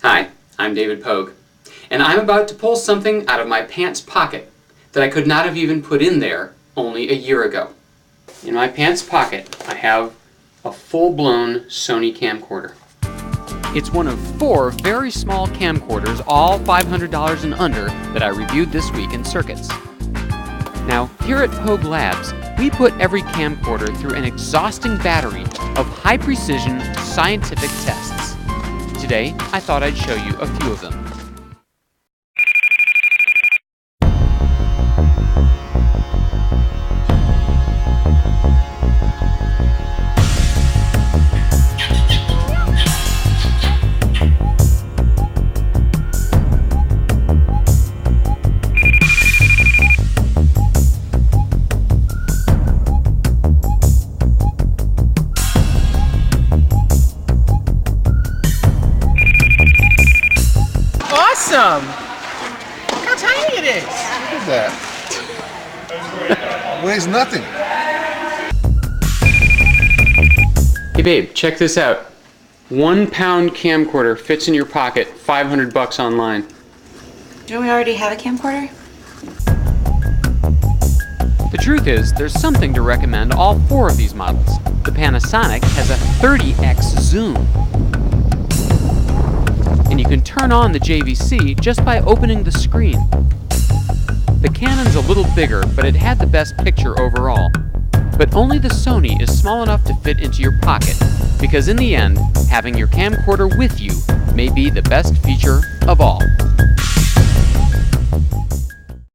Hi, I'm David Pogue, and I'm about to pull something out of my pants pocket that I could not have even put in there only a year ago. In my pants pocket, I have a full-blown Sony camcorder. It's one of 4 very small camcorders, all $500 and under, that I reviewed this week in Circuits. Now, here at Pogue Labs, we put every camcorder through an exhausting battery of high-precision scientific tests. Today, I thought I'd show you a few of them. Awesome! Look how tiny it is! Look at that. Weighs nothing. Hey babe, check this out. 1 pound camcorder fits in your pocket, $500 online. Don't we already have a camcorder? The truth is, there's something to recommend all 4 of these models. The Panasonic has a 30x zoom. And you can turn on the JVC just by opening the screen. The Canon's a little bigger, but it had the best picture overall. But only the Sony is small enough to fit into your pocket, because in the end, having your camcorder with you may be the best feature of all.